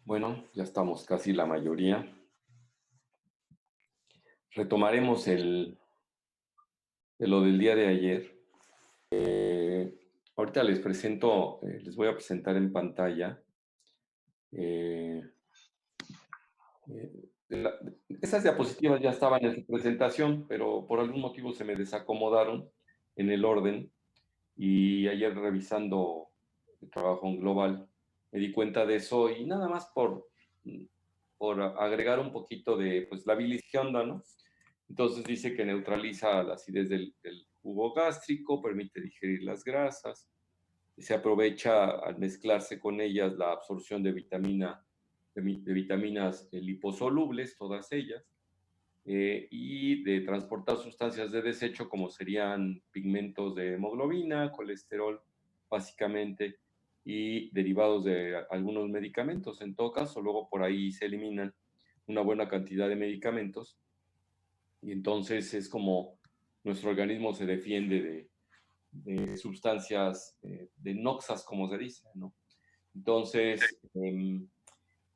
Bueno, ya estamos casi la mayoría. Retomaremos de lo del día de ayer. Ahorita les voy a presentar en pantalla. eh, eh, Esas diapositivas ya estaban en su presentación, pero por algún motivo se me desacomodaron en el orden y ayer revisando el trabajo en global me di cuenta de eso y nada más por agregar un poquito de pues, la bilis, ¿qué onda, no? Entonces dice que neutraliza la acidez del jugo gástrico, permite digerir las grasas, se aprovecha al mezclarse con ellas la absorción de vitaminas liposolubles, todas ellas, y de transportar sustancias de desecho como serían pigmentos de hemoglobina, colesterol, básicamente, y derivados de algunos medicamentos. En todo caso, luego por ahí se eliminan una buena cantidad de medicamentos y entonces es como nuestro organismo se defiende de sustancias de noxas, como se dice, ¿no? Entonces,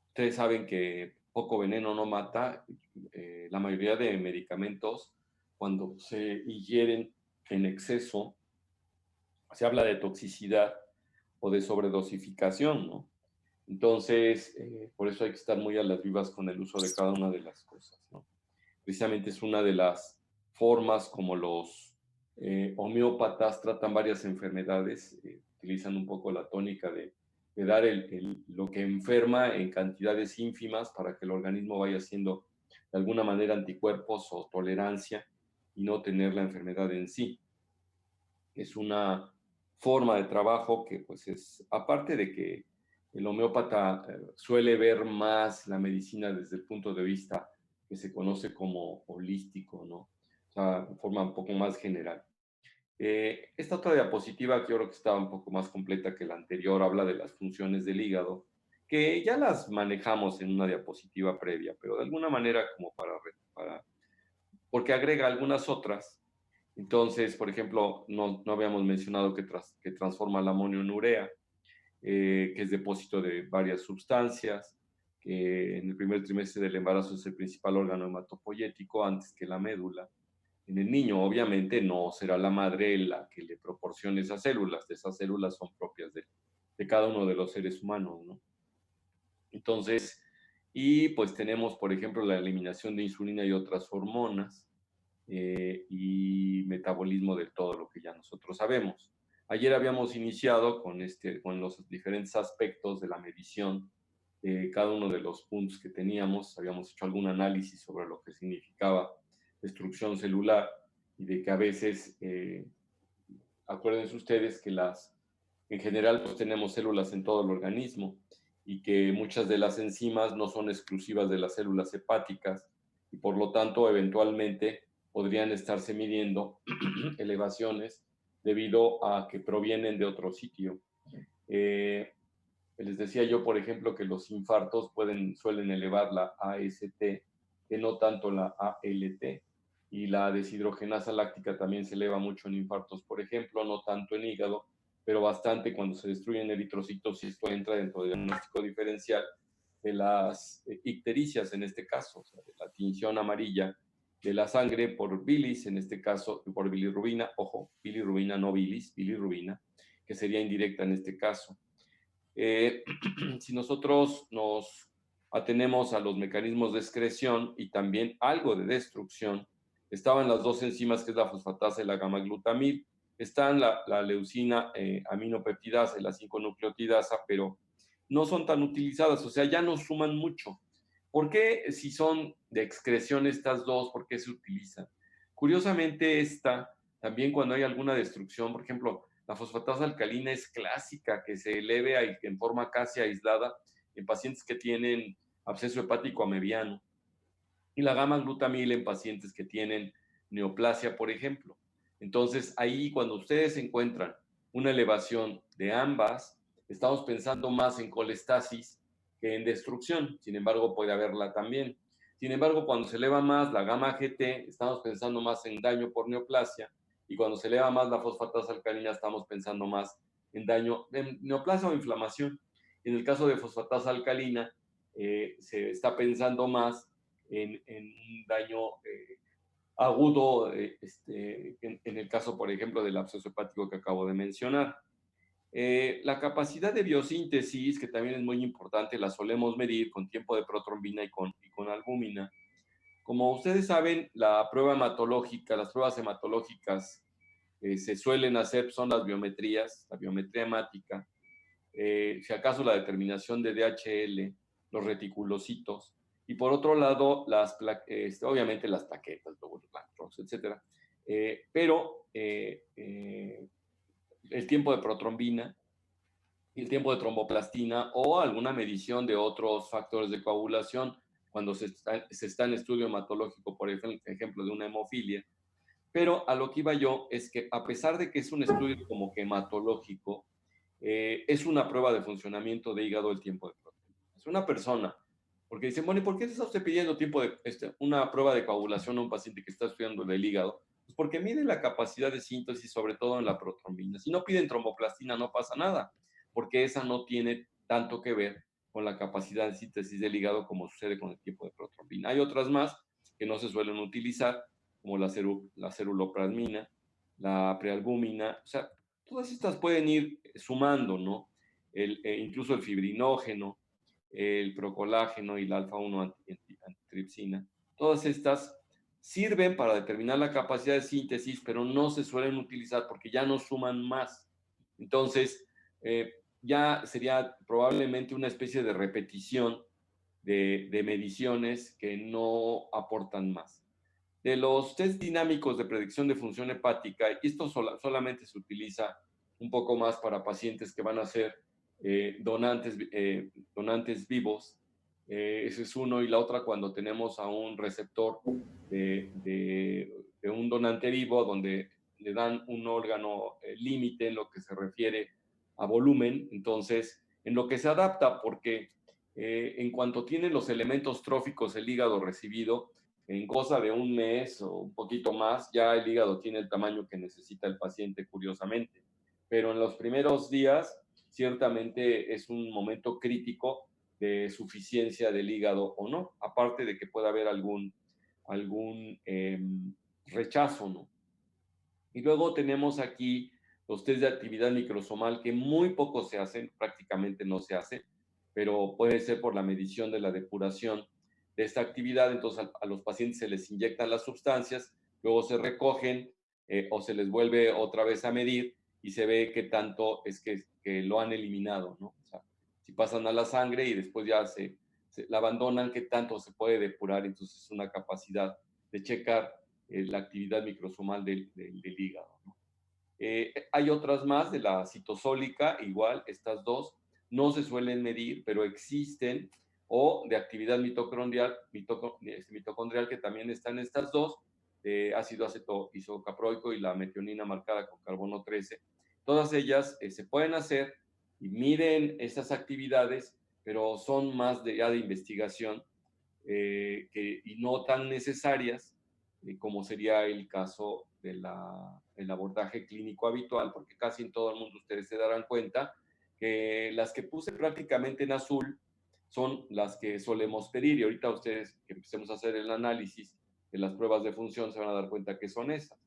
ustedes saben que poco veneno no mata. La mayoría de medicamentos, cuando se ingieren en exceso, se habla de toxicidad o de sobredosificación, ¿no? Entonces, por eso hay que estar muy a las vivas con el uso de cada una de las cosas, ¿no? Precisamente es una de las formas como los homeópatas tratan varias enfermedades, utilizan un poco la tónica de dar lo que enferma en cantidades ínfimas para que el organismo vaya haciendo de alguna manera anticuerpos o tolerancia y no tener la enfermedad en sí. Es una forma de trabajo que pues es, aparte de que el homeópata suele ver más la medicina desde el punto de vista que se conoce como holístico, ¿no? O sea, de forma un poco más general. Esta otra diapositiva, que yo creo que estaba un poco más completa que la anterior, habla de las funciones del hígado, que ya las manejamos en una diapositiva previa, pero de alguna manera como porque agrega algunas otras. Entonces, por ejemplo, no habíamos mencionado que transforma el amonio en urea, que es depósito de varias sustancias, que en el primer trimestre del embarazo es el principal órgano hematopoyético antes que la médula. En el niño, obviamente, no será la madre la que le proporcione esas células son propias de cada uno de los seres humanos, ¿no? Entonces, y pues tenemos, por ejemplo, la eliminación de insulina y otras hormonas, y metabolismo de todo lo que ya nosotros sabemos. Ayer habíamos iniciado con los diferentes aspectos de la medición de cada uno de los puntos que teníamos. Habíamos hecho algún análisis sobre lo que significaba destrucción celular y de que a veces, acuérdense ustedes que en general pues tenemos células en todo el organismo y que muchas de las enzimas no son exclusivas de las células hepáticas y por lo tanto eventualmente podrían estarse midiendo elevaciones debido a que provienen de otro sitio. Eh, Les decía yo, por ejemplo, que los infartos suelen elevar la AST, que no tanto la ALT, y la deshidrogenasa láctica también se eleva mucho en infartos, por ejemplo, no tanto en hígado, pero bastante cuando se destruyen eritrocitos y esto entra dentro del diagnóstico diferencial de las ictericias en este caso, o sea, de la tinción amarilla de la sangre por bilis, en este caso por bilirrubina, ojo, bilirrubina no bilis, bilirrubina, que sería indirecta en este caso. Eh, si nosotros nos atenemos a los mecanismos de excreción y también algo de destrucción, estaban las dos enzimas que es la fosfatasa y la gamma-glutamil, están la leucina aminopeptidasa y la 5-nucleotidasa, pero no son tan utilizadas, o sea, ya no suman mucho. ¿Por qué si son de excreción estas dos, por qué se utilizan? Curiosamente esta, también cuando hay alguna destrucción, por ejemplo, la fosfatasa alcalina es clásica, que se eleve en forma casi aislada en pacientes que tienen absceso hepático mediano. Y la gamma-glutamil en pacientes que tienen neoplasia, por ejemplo. Entonces, ahí cuando ustedes encuentran una elevación de ambas, estamos pensando más en colestasis que en destrucción. Sin embargo, puede haberla también. Sin embargo, cuando se eleva más la gamma-GT, estamos pensando más en daño por neoplasia. Y cuando se eleva más la fosfatasa alcalina, estamos pensando más en daño, en neoplasia o inflamación. En el caso de fosfatasa alcalina, se está pensando más en un daño agudo, en el caso, por ejemplo, del absceso hepático que acabo de mencionar. La capacidad de biosíntesis, que también es muy importante, la solemos medir con tiempo de protrombina y con albúmina. Como ustedes saben, la prueba hematológica, las pruebas hematológicas se suelen hacer, son las biometrías, la biometría hemática, si acaso la determinación de DHL, los reticulocitos, y por otro lado, obviamente las plaquetas, los blancos, etcétera. Pero el tiempo de protrombina y el tiempo de tromboplastina o alguna medición de otros factores de coagulación cuando se está en estudio hematológico, por ejemplo, de una hemofilia. Pero a lo que iba yo es que a pesar de que es un estudio como que hematológico, es una prueba de funcionamiento de hígado el tiempo de proteína. Es una persona, porque dicen, bueno, ¿y por qué está usted pidiendo tiempo de una prueba de coagulación a un paciente que está estudiando el hígado? Pues porque mide la capacidad de síntesis, sobre todo en la protrombina. Si no piden tromboplastina, no pasa nada, porque esa no tiene tanto que ver con la capacidad de síntesis del hígado como sucede con el tiempo de protrombina. Hay otras más que no se suelen utilizar, como la ceruloplasmina, la prealbúmina, o sea, todas estas pueden ir sumando, ¿no? Incluso el fibrinógeno, el procolágeno y la alfa-1 antitripsina. Todas estas sirven para determinar la capacidad de síntesis, pero no se suelen utilizar porque ya no suman más. Entonces, ya sería probablemente una especie de repetición de mediciones que no aportan más. De los test dinámicos de predicción de función hepática, y esto solamente se utiliza un poco más para pacientes que van a ser donantes vivos. Ese es uno, y la otra cuando tenemos a un receptor de un donante vivo donde le dan un órgano límite en lo que se refiere a volumen, entonces en lo que se adapta, porque en cuanto tiene los elementos tróficos el hígado recibido, en cosa de un mes o un poquito más, ya el hígado tiene el tamaño que necesita el paciente, curiosamente. Pero en los primeros días, ciertamente es un momento crítico de suficiencia del hígado o no, aparte de que pueda haber algún rechazo, ¿no? Y luego tenemos aquí los test de actividad microsomal, que muy poco se hacen, prácticamente no se hace, pero puede ser por la medición de la depuración de esta actividad. Entonces a los pacientes se les inyectan las sustancias, luego se recogen o se les vuelve otra vez a medir y se ve qué tanto es que lo han eliminado, ¿no? O sea, si pasan a la sangre y después ya se la abandonan, qué tanto se puede depurar. Entonces es una capacidad de checar la actividad microsomal del hígado, ¿no? Hay otras más de la citosólica, igual, estas dos no se suelen medir, pero existen, o de actividad mitocondrial que también están estas dos, de ácido aceto isocaproico y la metionina marcada con carbono 13. Todas ellas se pueden hacer y miden esas actividades, pero son más ya de investigación y no tan necesarias como sería el caso del abordaje clínico habitual, porque casi en todo el mundo ustedes se darán cuenta que las que puse prácticamente en azul son las que solemos pedir, y ahorita ustedes que empecemos a hacer el análisis de las pruebas de función se van a dar cuenta que son esas.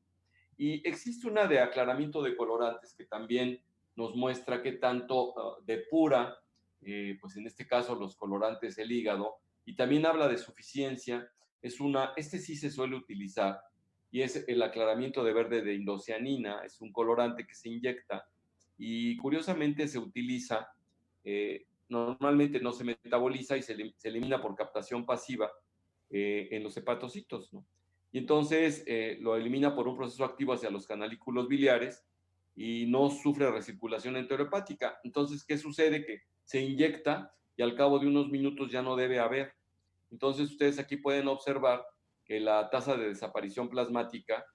Y existe una de aclaramiento de colorantes que también nos muestra qué tanto depura, pues en este caso los colorantes el hígado, y también habla de suficiencia. Este sí se suele utilizar, y es el aclaramiento de verde de indocianina, es un colorante que se inyecta, y curiosamente se utiliza, normalmente no se metaboliza y se elimina por captación pasiva en los hepatocitos, ¿no? Y entonces lo elimina por un proceso activo hacia los canalículos biliares y no sufre recirculación enterohepática. Entonces, ¿qué sucede? Que se inyecta y al cabo de unos minutos ya no debe haber. Entonces, ustedes aquí pueden observar que la tasa de desaparición plasmática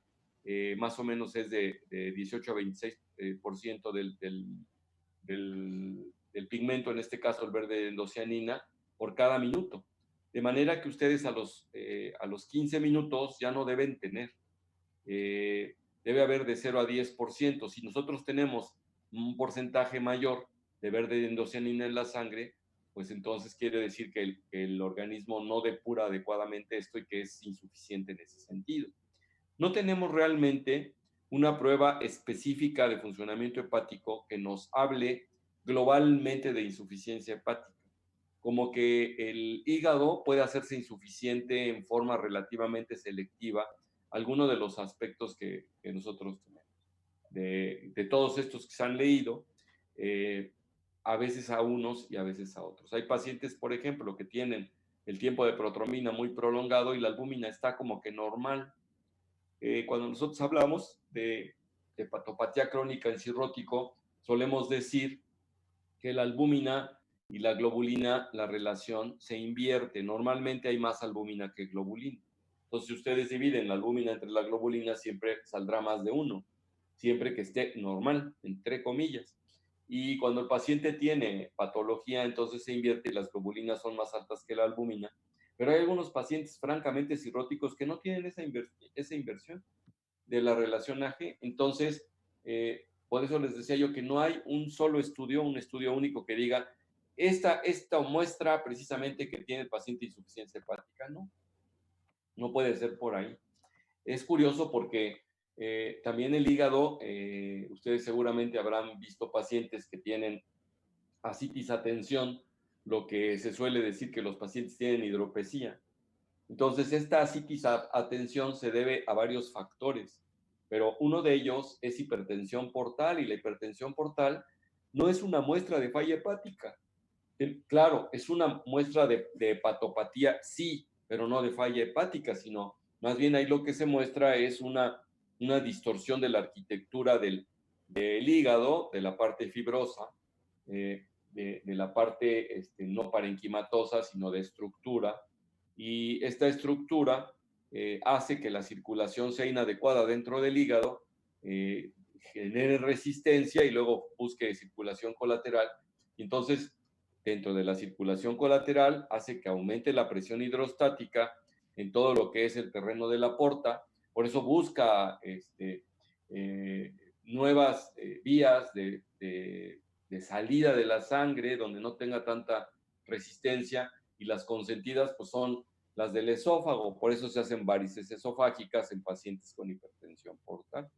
más o menos es de 18 a 26% del pigmento, en este caso el verde endocianina, por cada minuto. De manera que ustedes a los 15 minutos ya no deben tener. Debe haber de 0 a 10%. Si nosotros tenemos un porcentaje mayor de verde endocianina en la sangre, pues entonces quiere decir que el organismo no depura adecuadamente esto y que es insuficiente en ese sentido. No tenemos realmente una prueba específica de funcionamiento hepático que nos hable globalmente de insuficiencia hepática, como que el hígado puede hacerse insuficiente en forma relativamente selectiva, algunos de los aspectos que nosotros tenemos. De todos estos que se han leído, eh, a veces a unos y a veces a otros. Hay pacientes, por ejemplo, que tienen el tiempo de protromina muy prolongado y la albúmina está como que normal. Cuando nosotros hablamos de hepatopatía crónica en cirrótico, solemos decir que la albúmina y la globulina, la relación se invierte. Normalmente hay más albúmina que globulina. Entonces, si ustedes dividen la albúmina entre la globulina, siempre saldrá más de uno, siempre que esté normal, entre comillas. Y cuando el paciente tiene patología, entonces se invierte y las globulinas son más altas que la albúmina. Pero hay algunos pacientes francamente cirróticos que no tienen esa inversión de la relación AG. Entonces, por eso les decía yo que no hay un solo estudio, un estudio único que diga, esta muestra precisamente que tiene el paciente insuficiencia hepática. No, no puede ser por ahí. Es curioso porque también el hígado, ustedes seguramente habrán visto pacientes que tienen ascitis a tensión, lo que se suele decir que los pacientes tienen hidropesía. Entonces, esta ascitis a tensión se debe a varios factores, pero uno de ellos es hipertensión portal y la hipertensión portal no es una muestra de falla hepática. Claro, es una muestra de hepatopatía, sí, pero no de falla hepática, sino más bien ahí lo que se muestra es una distorsión de la arquitectura del hígado, de la parte fibrosa, de la parte no parenquimatosa, sino de estructura. Y esta estructura hace que la circulación sea inadecuada dentro del hígado, genere resistencia y luego busque circulación colateral. Y entonces, dentro de la circulación colateral, hace que aumente la presión hidrostática en todo lo que es el terreno de la porta. Por eso busca eh, nuevas vías de salida de la sangre donde no tenga tanta resistencia, y las consentidas pues son las del esófago, por eso se hacen varices esofágicas en pacientes con hipertensión portal.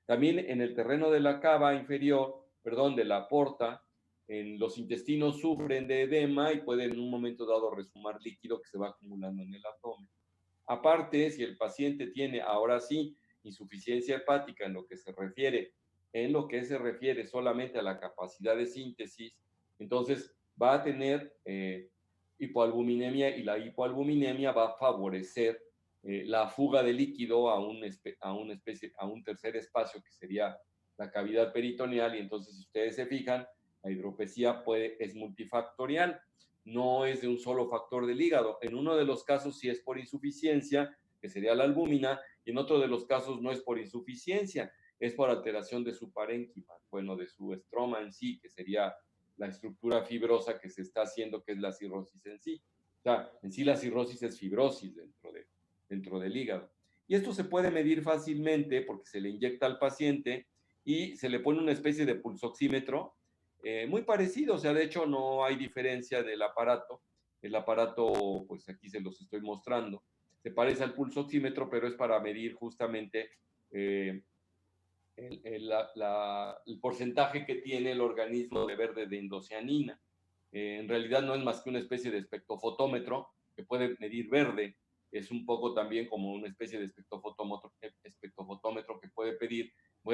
También en el terreno de la cava inferior, perdón, de la porta, en los intestinos sufren de edema y pueden en un momento dado resumar líquido que se va acumulando en el abdomen. Aparte, si el paciente tiene ahora sí insuficiencia hepática en lo que se refiere solamente a la capacidad de síntesis, entonces va a tener hipoalbuminemia, y la hipoalbuminemia va a favorecer la fuga de líquido a un tercer espacio que sería la cavidad peritoneal. Y entonces, si ustedes se fijan, la hidropesía es multifactorial, no es de un solo factor del hígado. En uno de los casos sí es por insuficiencia, que sería la albúmina, y en otro de los casos no es por insuficiencia, es por alteración de su parénquima, bueno, de su estroma en sí, que sería la estructura fibrosa que se está haciendo, que es la cirrosis en sí. O sea, en sí la cirrosis es fibrosis dentro del hígado. Y esto se puede medir fácilmente porque se le inyecta al paciente y se le pone una especie de pulsoxímetro muy parecido. O sea, de hecho no hay diferencia del aparato. El aparato, pues aquí se los estoy mostrando, se parece al pulsoxímetro, pero es para medir justamente el porcentaje que tiene el organismo de verde de indocianina. En realidad no es más que una especie de espectrofotómetro que puede medir verde. Es un poco también como una especie de espectrofotómetro que puede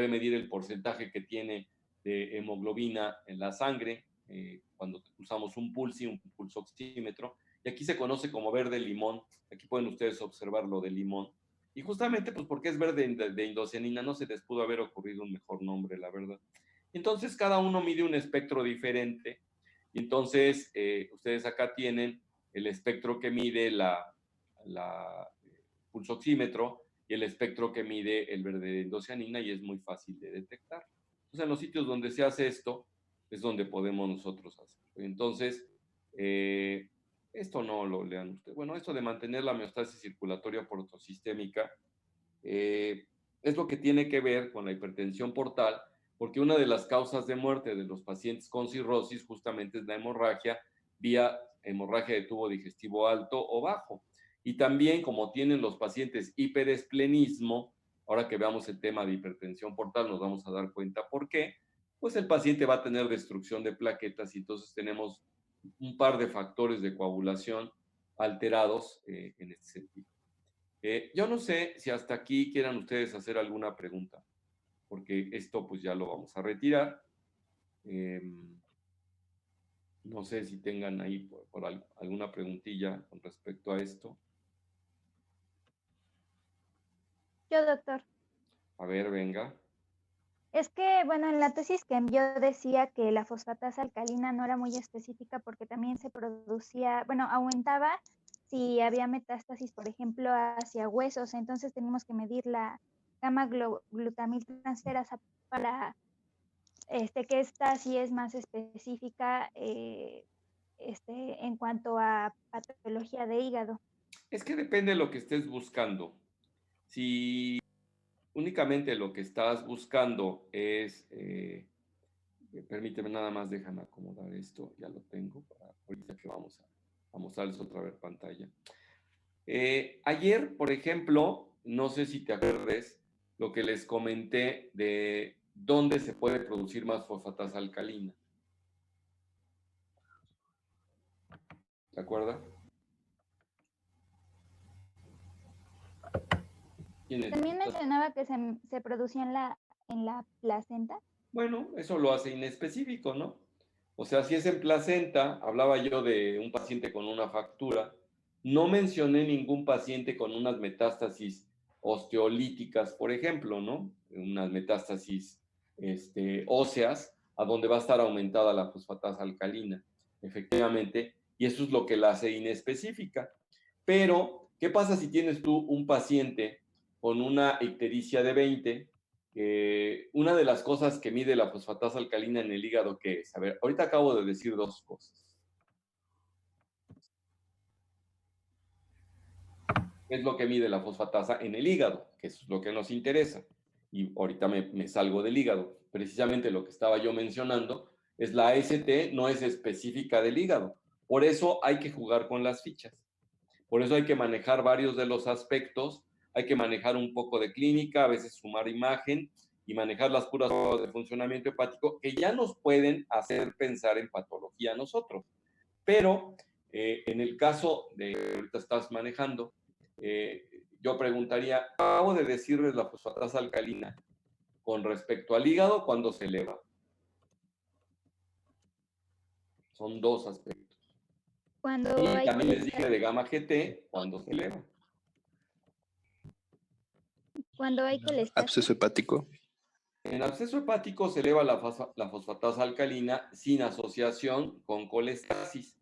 medir el porcentaje que tiene de hemoglobina en la sangre cuando usamos un pulsoxímetro. Y aquí se conoce como verde limón. Aquí pueden ustedes observar lo de limón. Y justamente, pues porque es verde de indocianina, no se les pudo haber ocurrido un mejor nombre, la verdad. Entonces, cada uno mide un espectro diferente. Y entonces, ustedes acá tienen el espectro que mide la pulsoxímetro y el espectro que mide el verde de indocianina, y es muy fácil de detectar. Entonces, en los sitios donde se hace esto, es donde podemos nosotros hacer. Entonces, esto no lo lean ustedes. Bueno, esto de mantener la homeostasis circulatoria portosistémica es lo que tiene que ver con la hipertensión portal, porque una de las causas de muerte de los pacientes con cirrosis justamente es la hemorragia vía hemorragia de tubo digestivo alto o bajo. Y también, como tienen los pacientes hiperesplenismo, ahora que veamos el tema de hipertensión portal, nos vamos a dar cuenta por qué, pues el paciente va a tener destrucción de plaquetas y entonces tenemos un par de factores de coagulación alterados en este sentido. Yo no sé si hasta aquí quieran ustedes hacer alguna pregunta, porque esto pues ya lo vamos a retirar. No sé si tengan ahí por alguna preguntilla con respecto a esto. Yo, doctor. A ver, venga. Es que, bueno, en la tesis que yo decía que la fosfatasa alcalina no era muy específica porque también se producía, bueno, aumentaba si había metástasis, por ejemplo, hacia huesos. Entonces tenemos que medir la gamma glutamil transferasa para que esta sí es más específica en cuanto a patología de hígado. Es que depende de lo que estés buscando. Si únicamente lo que estás buscando es, permíteme nada más, déjame acomodar esto, ya lo tengo, para ahorita que vamos a mostrarles otra vez pantalla. Ayer, por ejemplo, no sé si te acuerdas lo que les comenté de dónde se puede producir más fosfatasa alcalina. ¿Te acuerdas? También mencionaba que se producía en la placenta. Bueno, eso lo hace inespecífico, ¿no? O sea, si es en placenta, hablaba yo de un paciente con una fractura, no mencioné ningún paciente con unas metástasis osteolíticas, por ejemplo, ¿no? Unas metástasis óseas, a donde va a estar aumentada la fosfatasa alcalina, efectivamente, y eso es lo que la hace inespecífica. Pero, ¿qué pasa si tienes tú un paciente con una ictericia de 20? Una de las cosas que mide la fosfatasa alcalina en el hígado, ¿qué es? A ver, ahorita acabo de decir dos cosas. ¿Qué es lo que mide la fosfatasa en el hígado? Que es lo que nos interesa. Y ahorita me salgo del hígado. Precisamente lo que estaba yo mencionando es la AST, no es específica del hígado. Por eso hay que jugar con las fichas. Por eso hay que manejar varios de los aspectos, hay que manejar un poco de clínica, a veces sumar imagen y manejar las puras de funcionamiento hepático que ya nos pueden hacer pensar en patología a nosotros. Pero en el caso de que ahorita estás manejando, yo preguntaría, acabo de decirles la fosfatasa alcalina con respecto al hígado cuando se eleva. Son dos aspectos. Cuando Y hay también les dije de gamma GT cuando se eleva. Cuando hay colestasis. Absceso hepático. En absceso hepático se eleva la fosfatasa alcalina sin asociación con colestasis.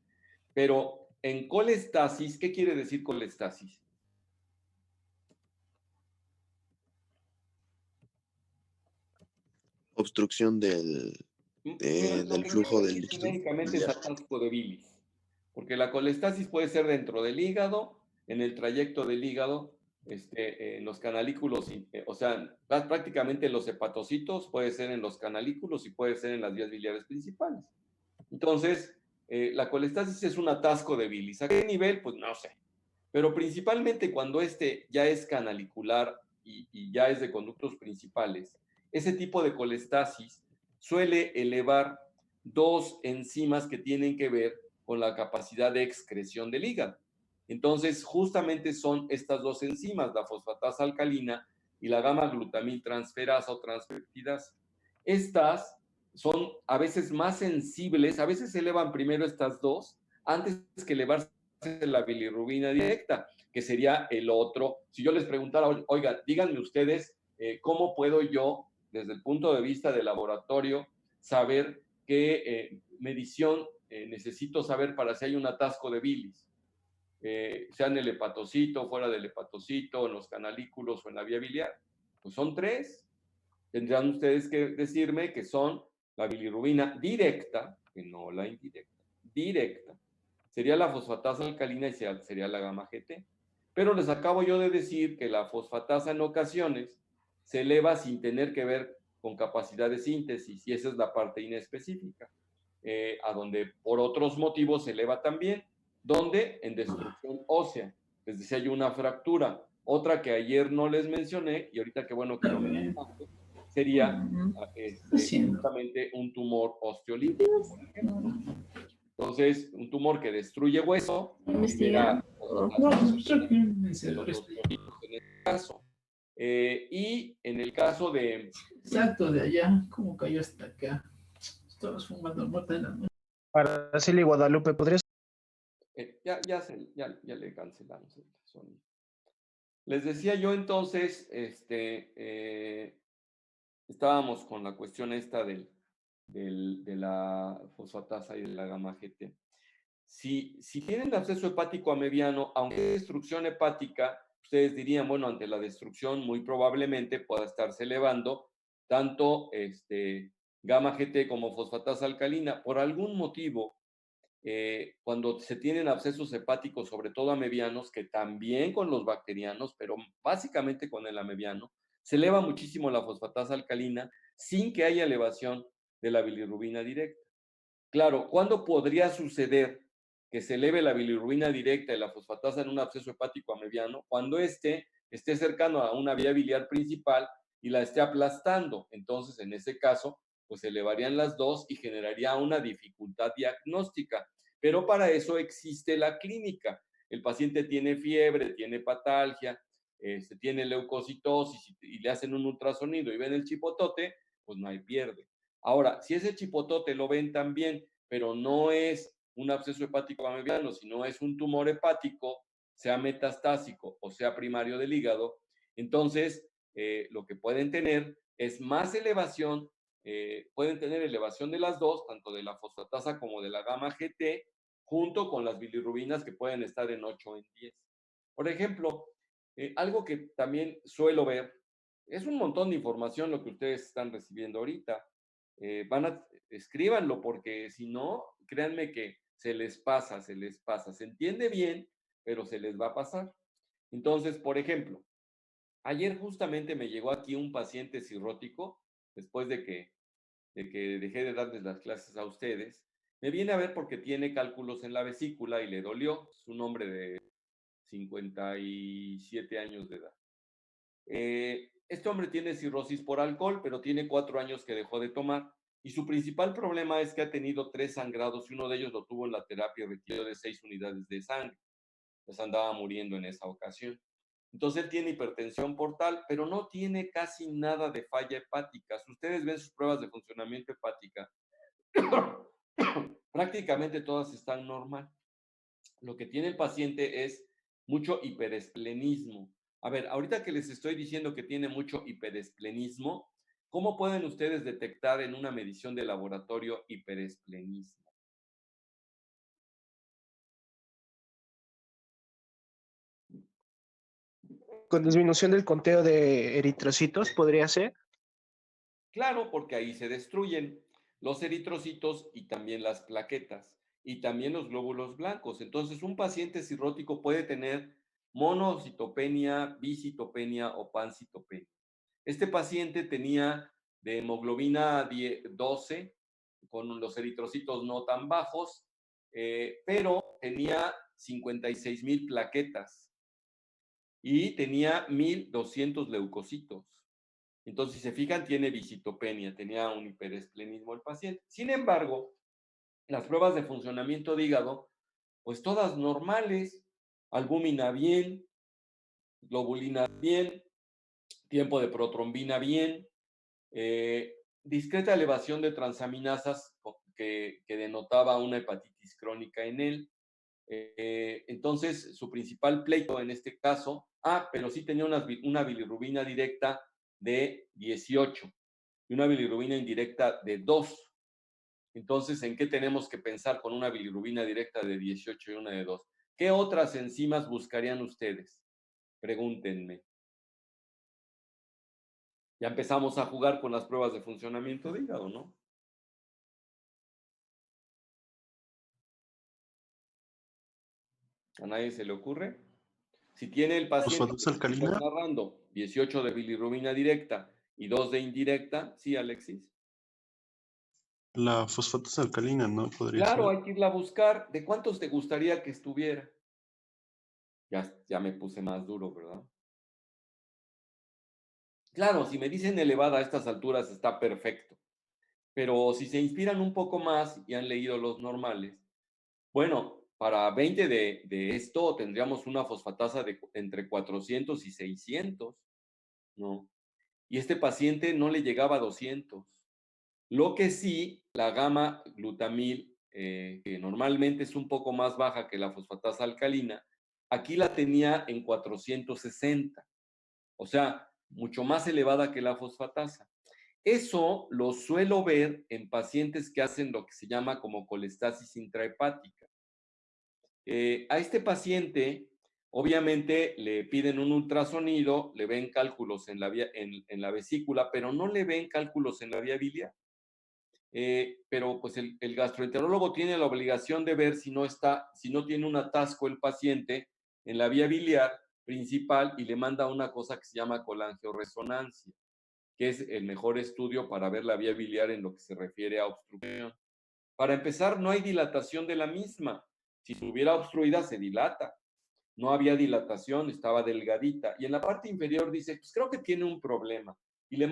Pero en colestasis, ¿qué quiere decir colestasis? Obstrucción del flujo del líquido. Médicamente es atasco de bilis. Porque la colestasis puede ser dentro del hígado, en el trayecto del hígado, en los canalículos, o sea, prácticamente los hepatocitos, puede ser en los canalículos y puede ser en las vías biliares principales. Entonces, la colestasis es un atasco de bilis. ¿A qué nivel? Pues no sé. Pero principalmente cuando ya es canalicular y ya es de conductos principales, ese tipo de colestasis suele elevar dos enzimas que tienen que ver con la capacidad de excreción del hígado. Entonces, justamente son estas dos enzimas, la fosfatasa alcalina y la gamma glutamil transferasa o transpeptidasa. Estas son a veces más sensibles, a veces se elevan primero estas dos antes que elevarse la bilirrubina directa, que sería el otro. Si yo les preguntara, oiga, díganme ustedes, ¿cómo puedo yo, desde el punto de vista del laboratorio, saber qué medición necesito saber para si hay un atasco de bilis? Sea en el hepatocito, fuera del hepatocito, en los canalículos o en la vía biliar. Pues son tres. Tendrán ustedes que decirme que son la bilirrubina directa, que no la indirecta, directa. Sería la fosfatasa alcalina y sería la gamma GT. Pero les acabo yo de decir que la fosfatasa en ocasiones se eleva sin tener que ver con capacidad de síntesis y esa es la parte inespecífica. a donde por otros motivos se eleva también, donde en destrucción ósea. Les decía yo una fractura. Otra que ayer no les mencioné, y ahorita qué bueno que lo mencionaste, sería justamente un tumor osteolítico, por ejemplo. Entonces, un tumor que destruye hueso, libera en este caso. Y en el caso de... Exacto, de allá, ¿cómo cayó hasta acá? Estabas fumando mota en la noche. Araceli Guadalupe, ¿podrías? Ya le cancelamos el sonido. Les decía yo entonces, estábamos con la cuestión esta de la fosfatasa y de la gamma GT. Si tienen acceso hepático a mediano, aunque hay destrucción hepática, ustedes dirían, bueno, ante la destrucción muy probablemente pueda estarse elevando tanto gamma GT como fosfatasa alcalina. Por algún motivo, cuando se tienen abscesos hepáticos, sobre todo a medianos, que también con los bacterianos, pero básicamente con el amebiano, se eleva muchísimo la fosfatasa alcalina sin que haya elevación de la bilirrubina directa. Claro, ¿cuándo podría suceder que se eleve la bilirrubina directa y la fosfatasa en un absceso hepático amebiano? Cuando esté cercano a una vía biliar principal y la esté aplastando. Entonces, en ese caso, pues se elevarían las dos y generaría una dificultad diagnóstica. Pero para eso existe la clínica. El paciente tiene fiebre, tiene patalgia, tiene leucocitosis y le hacen un ultrasonido y ven el chipotote, pues no hay pierde. Ahora, si ese chipotote lo ven también, pero no es un absceso hepático amebiano, sino es un tumor hepático, sea metastásico o sea primario del hígado, entonces lo que pueden tener es más elevación, pueden tener elevación de las dos, tanto de la fosfatasa como de la gamma GT, junto con las bilirrubinas que pueden estar en 8 o en 10. Por ejemplo, algo que también suelo ver, es un montón de información lo que ustedes están recibiendo ahorita. Escríbanlo, porque si no, créanme que se les pasa, se entiende bien, pero se les va a pasar. Entonces, por ejemplo, ayer justamente me llegó aquí un paciente cirrótico, después de que dejé de darles las clases a ustedes, me viene a ver porque tiene cálculos en la vesícula y le dolió. Es un hombre de 57 años de edad. Este hombre tiene cirrosis por alcohol, pero tiene 4 años que dejó de tomar. Y su principal problema es que ha tenido 3 sangrados y uno de ellos lo tuvo en la terapia y retiró de 6 unidades de sangre. Pues andaba muriendo en esa ocasión. Entonces él tiene hipertensión portal, pero no tiene casi nada de falla hepática. Si ustedes ven sus pruebas de funcionamiento hepática, prácticamente todas están normal. Lo que tiene el paciente es mucho hiperesplenismo. A ver, ahorita que les estoy diciendo que tiene mucho hiperesplenismo, ¿cómo pueden ustedes detectar en una medición de laboratorio hiperesplenismo? Con disminución del conteo de eritrocitos, ¿podría ser? Claro, porque ahí se destruyen los eritrocitos y también las plaquetas y también los glóbulos blancos. Entonces, un paciente cirrótico puede tener monocitopenia, bicitopenia o pancitopenia. Este paciente tenía de hemoglobina 12, con los eritrocitos no tan bajos, pero tenía 56,000 plaquetas y tenía 1,200 leucocitos. Entonces, si se fijan, tiene bicitopenia, tenía un hiperesplenismo el paciente. Sin embargo, las pruebas de funcionamiento de hígado, pues todas normales, albúmina bien, globulina bien, tiempo de protrombina bien, discreta elevación de transaminasas que denotaba una hepatitis crónica en él. Entonces, su principal pleito en este caso, pero sí tenía una bilirrubina directa de 18 y una bilirrubina indirecta de 2. Entonces, ¿en qué tenemos que pensar con una bilirrubina directa de 18 y una de 2? ¿Qué otras enzimas buscarían ustedes? Pregúntenme. Ya empezamos a jugar con las pruebas de funcionamiento de hígado, ¿no? ¿A nadie se le ocurre? Si tiene el paciente que estoy narrando 18 de bilirrubina directa y 2 de indirecta, ¿sí, Alexis? La fosfatasa alcalina, ¿no? Podría Claro, ser. hay que irla a buscar. ¿De cuántos te gustaría que estuviera? Ya me puse más duro, ¿verdad? Claro, si me dicen elevada a estas alturas está perfecto, pero si se inspiran un poco más y han leído los normales, bueno, para 20 de esto tendríamos una fosfatasa de entre 400 y 600, ¿no? Y este paciente no le llegaba a 200. Lo que sí, la gama glutamil, que normalmente es un poco más baja que la fosfatasa alcalina, aquí la tenía en 460, o sea, mucho más elevada que la fosfatasa. Eso lo suelo ver en pacientes que hacen lo que se llama como colestasis intrahepática. A este paciente, obviamente, le piden un ultrasonido, le ven cálculos en la vesícula, pero no le ven cálculos en la vía biliar. Pero pues el gastroenterólogo tiene la obligación de ver si no tiene un atasco el paciente en la vía biliar principal y le manda una cosa que se llama colangioresonancia, que es el mejor estudio para ver la vía biliar en lo que se refiere a obstrucción. Para empezar, no hay dilatación de la misma. Si estuviera obstruida, se dilata. No había dilatación, estaba delgadita. Y en la parte inferior dice, pues creo que tiene un problema. Y le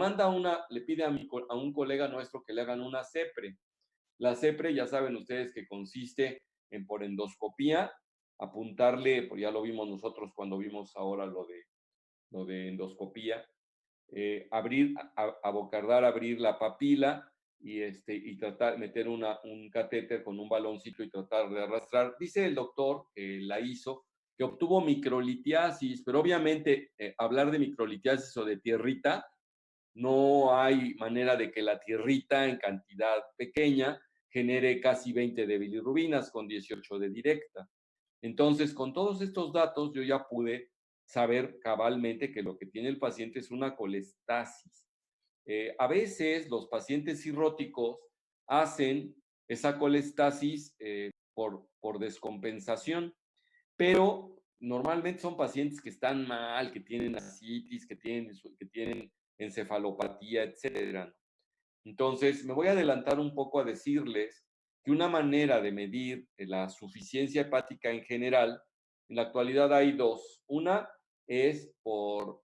pide a un colega nuestro que le hagan una CEPRE. La CEPRE, ya saben ustedes que consiste en por endoscopía, apuntarle, pues ya lo vimos nosotros cuando vimos ahora lo de endoscopía, abocardar, abrir la papila y tratar, meter un catéter con un baloncito y tratar de arrastrar. Dice el doctor que la hizo, que obtuvo microlitiasis, pero obviamente hablar de microlitiasis o de tierrita, no hay manera de que la tierrita en cantidad pequeña genere casi 20 de bilirrubinas con 18 de directa. Entonces, con todos estos datos, yo ya pude saber cabalmente que lo que tiene el paciente es una colestasis. A veces los pacientes cirróticos hacen esa colestasis por descompensación, pero normalmente son pacientes que están mal, que tienen ascitis, que tienen encefalopatía, etcétera. Entonces, me voy a adelantar un poco a decirles que una manera de medir la suficiencia hepática en general, en la actualidad hay dos. Una es por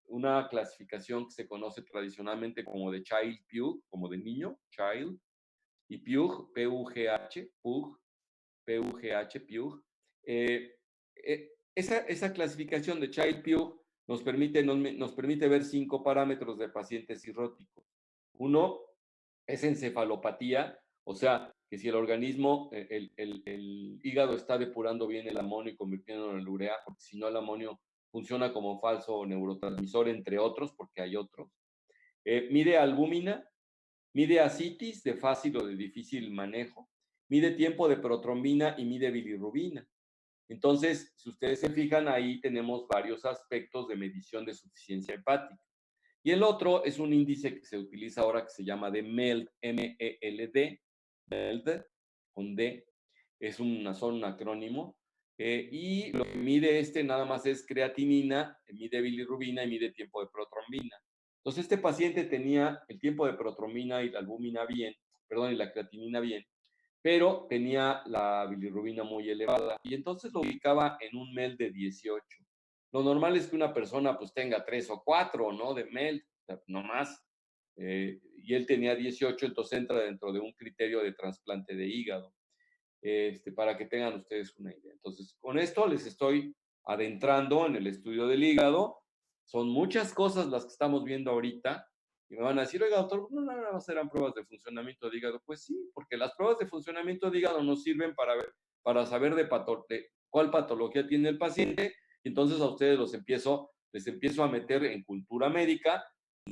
una clasificación que se conoce tradicionalmente como de Child-Pugh, como de niño, Child, y Pugh, P-U-G-H, Pugh, P-U-G-H, Pugh. Esa clasificación de Child-Pugh nos permite ver 5 parámetros de pacientes cirróticos. Uno es encefalopatía, o sea, que si el organismo, el hígado está depurando bien el amonio y convirtiéndolo en el urea, porque si no el amonio funciona como falso neurotransmisor, entre otros, porque hay otros. Mide albúmina, mide ascitis de fácil o de difícil manejo, mide tiempo de protrombina y mide bilirrubina. Entonces, si ustedes se fijan, ahí tenemos varios aspectos de medición de suficiencia hepática. Y el otro es un índice que se utiliza ahora que se llama de MELD, M-E-L-D, MELD, con D, son un acrónimo, y lo que mide nada más es creatinina, mide bilirrubina y mide tiempo de protrombina. Entonces, este paciente tenía el tiempo de protrombina y la albúmina bien, perdón, y la creatinina bien, pero tenía la bilirrubina muy elevada y entonces lo ubicaba en un MELD de 18. Lo normal es que una persona pues tenga 3 o 4, ¿no? De MELD, no más. Y él tenía 18, entonces entra dentro de un criterio de trasplante de hígado, para que tengan ustedes una idea. Entonces, con esto les estoy adentrando en el estudio del hígado. Son muchas cosas las que estamos viendo ahorita. Y me van a decir, oiga, doctor, ¿no nada más eran pruebas de funcionamiento de hígado? Pues sí, porque las pruebas de funcionamiento de hígado nos sirven para saber de cuál patología tiene el paciente. Y entonces a ustedes les empiezo a meter en cultura médica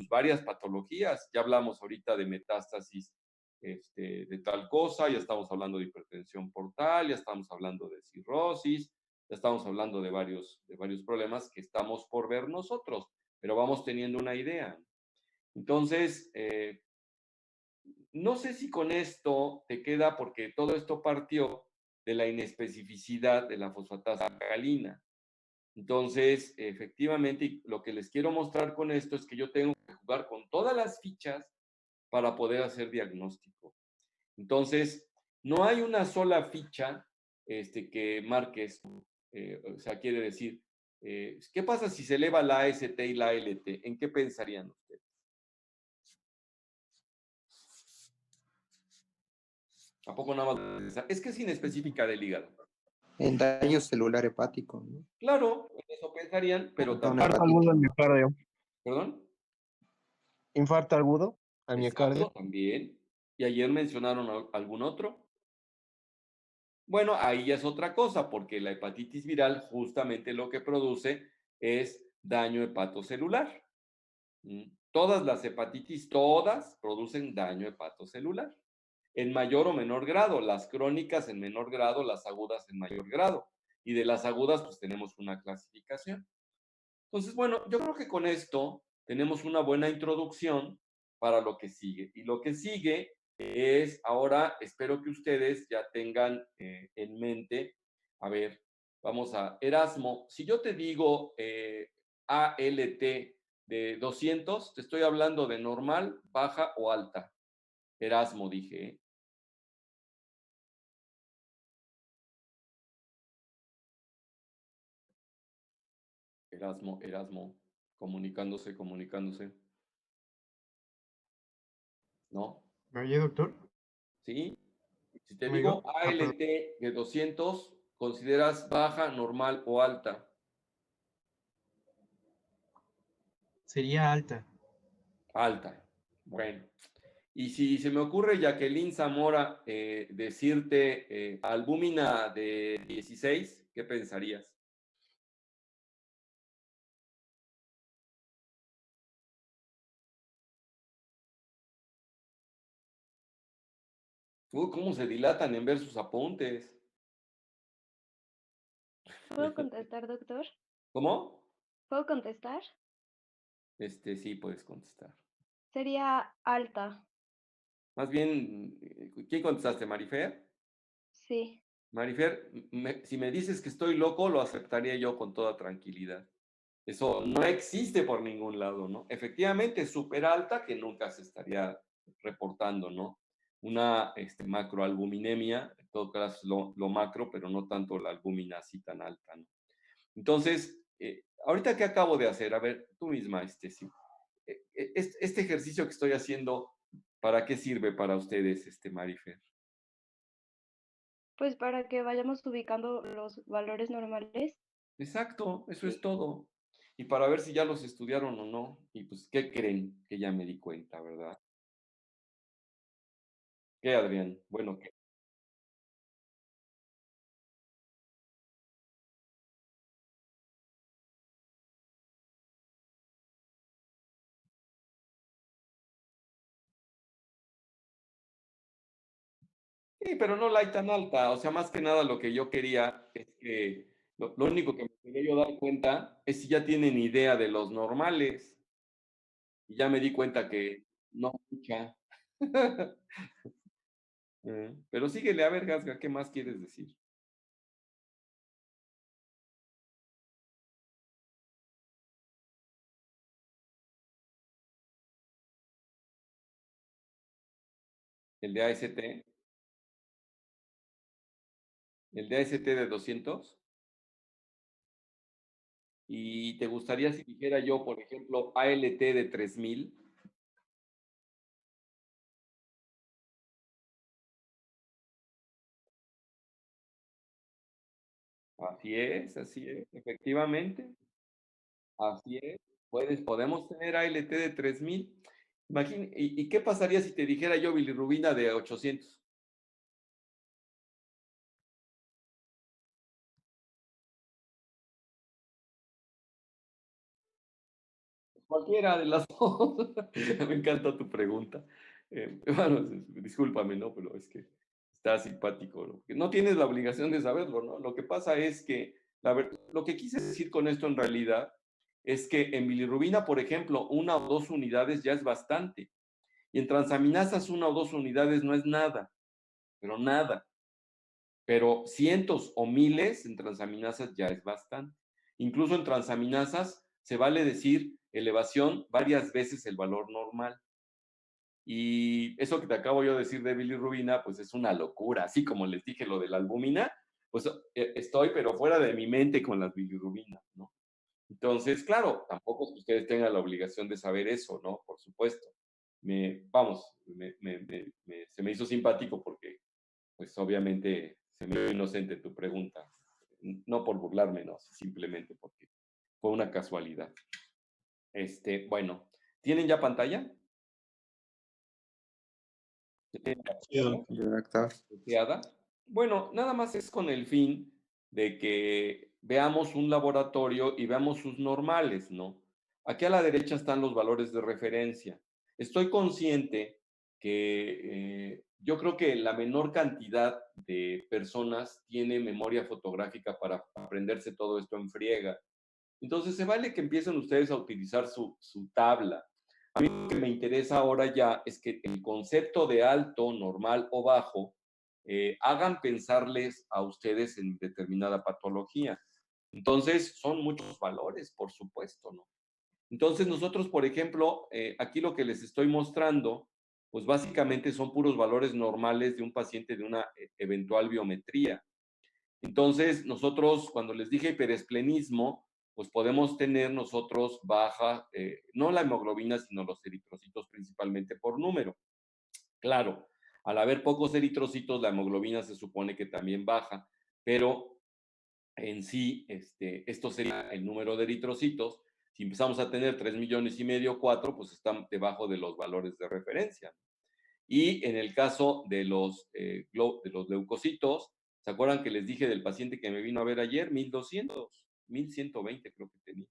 varias patologías. Ya hablamos ahorita de metástasis de tal cosa, ya estamos hablando de hipertensión portal, ya estamos hablando de cirrosis, ya estamos hablando de varios problemas que estamos por ver nosotros, pero vamos teniendo una idea. Entonces, no sé si con esto te queda, porque todo esto partió de la inespecificidad de la fosfatasa alcalina. Entonces, efectivamente, lo que les quiero mostrar con esto es que yo tengo que jugar con todas las fichas para poder hacer diagnóstico. Entonces, no hay una sola ficha que marque esto. O sea, quiere decir, ¿qué pasa si se eleva la AST y la ALT? ¿En qué pensarían ustedes? ¿A poco nada más? Es que es inespecífica del hígado. En daño celular hepático, ¿no? Claro, en eso pensarían, pero Perdón, también... Infarto agudo al miocardio. ¿Perdón? Infarto agudo al Exacto, miocardio. también. ¿Y ayer mencionaron algún otro? Bueno, ahí ya es otra cosa, porque la hepatitis viral justamente lo que produce es daño hepatocelular. Todas las hepatitis, todas producen daño hepatocelular, en mayor o menor grado, las crónicas en menor grado, las agudas en mayor grado. Y de las agudas, pues tenemos una clasificación. Entonces, bueno, yo creo que con esto tenemos una buena introducción para lo que sigue. Y lo que sigue es, ahora espero que ustedes ya tengan en mente, a ver, vamos a Erasmo, si yo te digo ALT de 200, te estoy hablando de normal, baja o alta. Erasmo, dije, ¿eh? Erasmo, comunicándose. ¿No? ¿Me oye, doctor? ¿Sí? Si te digo ¿Amigo? Ah, perdón. ALT de 200, ¿consideras baja, normal o alta? Sería alta. Alta. Bueno. Y si se me ocurre, Jacqueline Zamora, decirte albúmina de 16, ¿qué pensarías? ¿Cómo se dilatan en ver sus apuntes? ¿Puedo contestar, doctor? ¿Cómo? ¿Puedo contestar? Sí, puedes contestar. Sería alta. Más bien, ¿quién contestaste, Marifer? Sí. Marifer, si me dices que estoy loco, lo aceptaría yo con toda tranquilidad. Eso no existe por ningún lado, ¿no? Efectivamente, es súper alta que nunca se estaría reportando, ¿no? Una macroalbuminemia, en todo caso lo macro, pero no tanto la albúmina así tan alta, ¿no? Entonces, ahorita, ¿qué acabo de hacer? A ver, tú misma, sí. Este ejercicio que estoy haciendo, ¿para qué sirve para ustedes, Marifer? Pues para que vayamos ubicando los valores normales. Exacto, eso es Sí. todo. Y para ver si ya los estudiaron o no. Y pues, ¿qué creen? Que ya me di cuenta, ¿verdad? ¿Qué, Adrián? Bueno, ¿qué? Sí, pero no la hay tan alta. O sea, más que nada lo que yo quería es que lo único que me quería yo dar cuenta es si ya tienen idea de los normales. Y ya me di cuenta que no mucha. Pero síguele, a ver, Gasga, ¿qué más quieres decir? El de AST, el de AST de 200. ¿Y te gustaría si dijera yo, por ejemplo, ALT de 3000? Así es, efectivamente. Así es. Podemos tener ALT de 3000. ¿Y qué pasaría si te dijera yo bilirrubina de 800? Cualquiera de las dos. Me encanta tu pregunta. Bueno, discúlpame, ¿no? Pero es que está simpático, ¿no? Que no tienes la obligación de saberlo, ¿no? Lo que pasa es que lo que quise decir con esto en realidad es que en bilirrubina, por ejemplo, 1 o 2 unidades ya es bastante. Y en transaminasas 1 o 2 unidades no es nada, pero nada. Pero cientos o miles en transaminasas ya es bastante. Incluso en transaminasas se vale decir elevación varias veces el valor normal. Y eso que te acabo yo de decir de bilirrubina, pues es una locura. Así como les dije lo de la albúmina, pues estoy, pero fuera de mi mente con las bilirrubinas, ¿no? Entonces, claro, tampoco es que ustedes tengan la obligación de saber eso, ¿no? Por supuesto. Se me hizo simpático porque, pues obviamente, se me hizo inocente tu pregunta. No por burlarme, no, simplemente porque fue una casualidad. Bueno, ¿tienen ya pantalla? Sí, doctor. Redactar. Copiada. Bueno, nada más es con el fin de que veamos un laboratorio y veamos sus normales, ¿no? Aquí a la derecha están los valores de referencia. Estoy consciente que yo creo que la menor cantidad de personas tiene memoria fotográfica para aprenderse todo esto en friega. Entonces se vale que empiecen ustedes a utilizar su tabla. A mí lo que me interesa ahora ya es que el concepto de alto, normal o bajo hagan pensarles a ustedes en determinada patología. Entonces, son muchos valores, por supuesto, ¿no? Entonces, nosotros, por ejemplo, aquí lo que les estoy mostrando, pues básicamente son puros valores normales de un paciente de una eventual biometría. Entonces, nosotros, cuando les dije hiperesplenismo, pues podemos tener nosotros baja, no la hemoglobina, sino los eritrocitos principalmente por número. Claro, al haber pocos eritrocitos, la hemoglobina se supone que también baja, pero en sí, esto sería el número de eritrocitos. Si empezamos a tener 3,5 millones, 4, pues están debajo de los valores de referencia. Y en el caso de de los leucocitos, ¿se acuerdan que les dije del paciente que me vino a ver ayer? 1,200, 1,120 creo que tenía.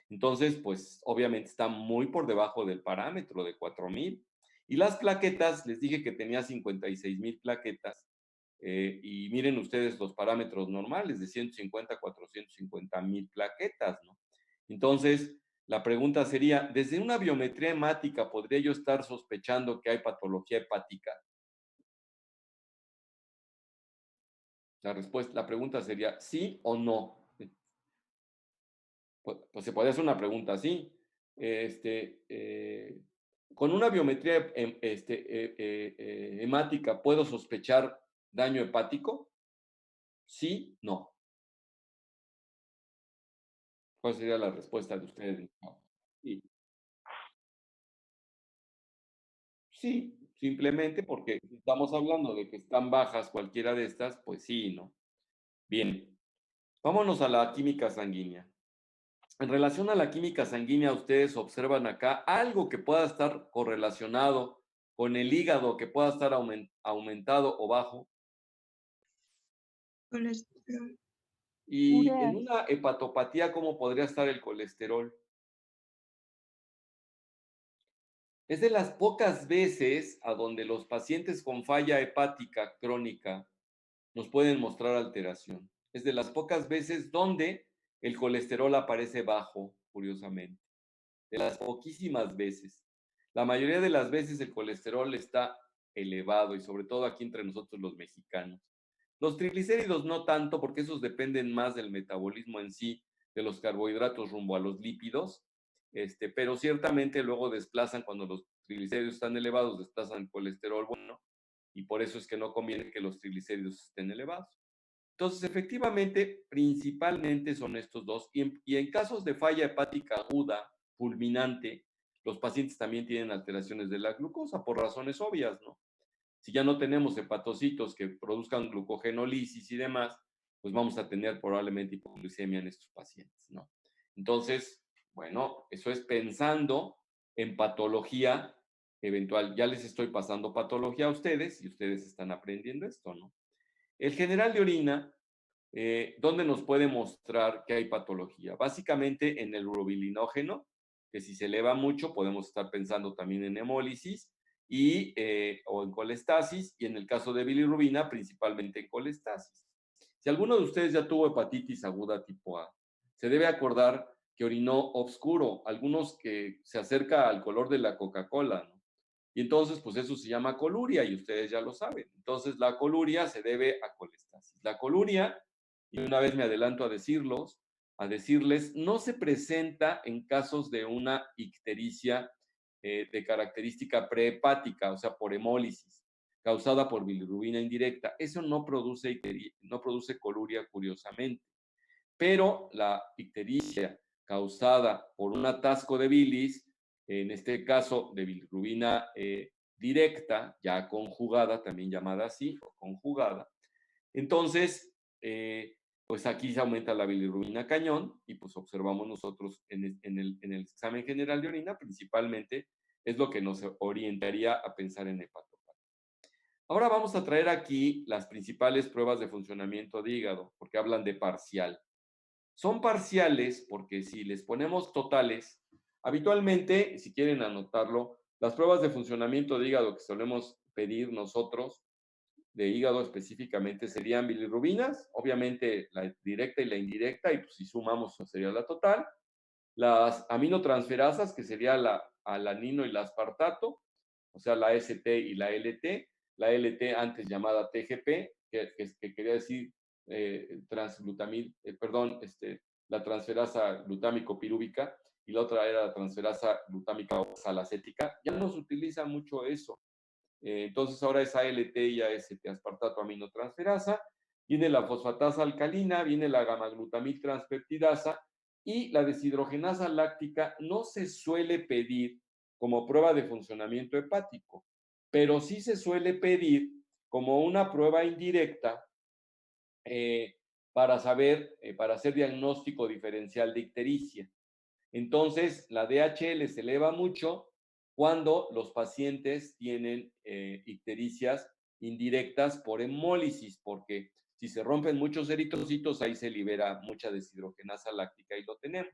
Entonces, pues obviamente está muy por debajo del parámetro de 4,000. Y las plaquetas, les dije que tenía 56,000 plaquetas. Y miren ustedes los parámetros normales de 150 a 450,000 plaquetas, ¿no? Entonces, la pregunta sería, ¿desde una biometría hemática podría yo estar sospechando que hay patología hepática? La pregunta sería, ¿sí o no? Pues se puede hacer una pregunta así. Con una biometría hemática, ¿puedo sospechar daño hepático? Sí, no. ¿Cuál sería la respuesta de ustedes? No. Sí. Sí, simplemente porque si estamos hablando de que están bajas cualquiera de estas, pues sí, ¿no? Bien, vámonos a la química sanguínea. En relación a la química sanguínea, ustedes observan acá algo que pueda estar correlacionado con el hígado, que pueda estar aumentado o bajo. Colesterol. Y Urea. en una hepatopatía, ¿cómo podría estar el colesterol? Es de las pocas veces a donde los pacientes con falla hepática crónica nos pueden mostrar alteración. Es de las pocas veces donde el colesterol aparece bajo, curiosamente. De las poquísimas veces. La mayoría de las veces el colesterol está elevado y sobre todo aquí entre nosotros los mexicanos. Los triglicéridos no tanto porque esos dependen más del metabolismo en sí, de los carbohidratos rumbo a los lípidos, pero ciertamente luego desplazan cuando los triglicéridos están elevados, desplazan el colesterol bueno y por eso es que no conviene que los triglicéridos estén elevados. Entonces, efectivamente, principalmente son estos dos. Y en casos de falla hepática aguda, fulminante, los pacientes también tienen alteraciones de la glucosa por razones obvias, ¿no? Si ya no tenemos hepatocitos que produzcan glucogenólisis y demás, pues vamos a tener probablemente hipoglucemia en estos pacientes, ¿no? Entonces, bueno, eso es pensando en patología eventual. Ya les estoy pasando patología a ustedes y ustedes están aprendiendo esto, ¿no? El general de orina, ¿dónde nos puede mostrar que hay patología? Básicamente en el urobilinógeno, que si se eleva mucho podemos estar pensando también en hemólisis o en colestasis, y en el caso de bilirrubina, principalmente en colestasis. Si alguno de ustedes ya tuvo hepatitis aguda tipo A, se debe acordar que orinó oscuro, algunos que se acerca al color de la Coca-Cola, ¿no? Y entonces, pues eso se llama coluria y ustedes ya lo saben. Entonces, la coluria se debe a colestasis. La coluria, y una vez me adelanto a decirles, no se presenta en casos de una ictericia de característica prehepática, o sea, por hemólisis, causada por bilirrubina indirecta. Eso no produce coluria, curiosamente. Pero la ictericia causada por un atasco de bilis, en este caso de bilirrubina directa, ya conjugada, también llamada así, o conjugada, entonces, pues aquí se aumenta la bilirrubina cañón y pues observamos nosotros en el examen general de orina, principalmente es lo que nos orientaría a pensar en hepatopatía. Ahora vamos a traer aquí las principales pruebas de funcionamiento de hígado, porque hablan de parcial. Son parciales porque si les ponemos totales, habitualmente, si quieren anotarlo, las pruebas de funcionamiento de hígado que solemos pedir nosotros, de hígado específicamente, serían bilirrubinas, obviamente la directa y la indirecta, y pues si sumamos sería la total. Las aminotransferasas, que sería la alanino y la aspartato, o sea, la ST y la LT antes llamada TGP, que quería decir transglutamil, la transferasa glutámico-pirúvica, y la otra era la transferasa glutámica oxalacética. Ya no se utiliza mucho eso. Entonces ahora es ALT y AST, aspartato aminotransferasa. Viene la fosfatasa alcalina, viene la gamma-glutamil transpeptidasa, y la deshidrogenasa láctica no se suele pedir como prueba de funcionamiento hepático, pero sí se suele pedir como una prueba indirecta para saber, para hacer diagnóstico diferencial de ictericia. Entonces, la DHL se eleva mucho cuando los pacientes tienen ictericias indirectas por hemólisis, porque si se rompen muchos eritrocitos, ahí se libera mucha deshidrogenasa láctica y lo tenemos.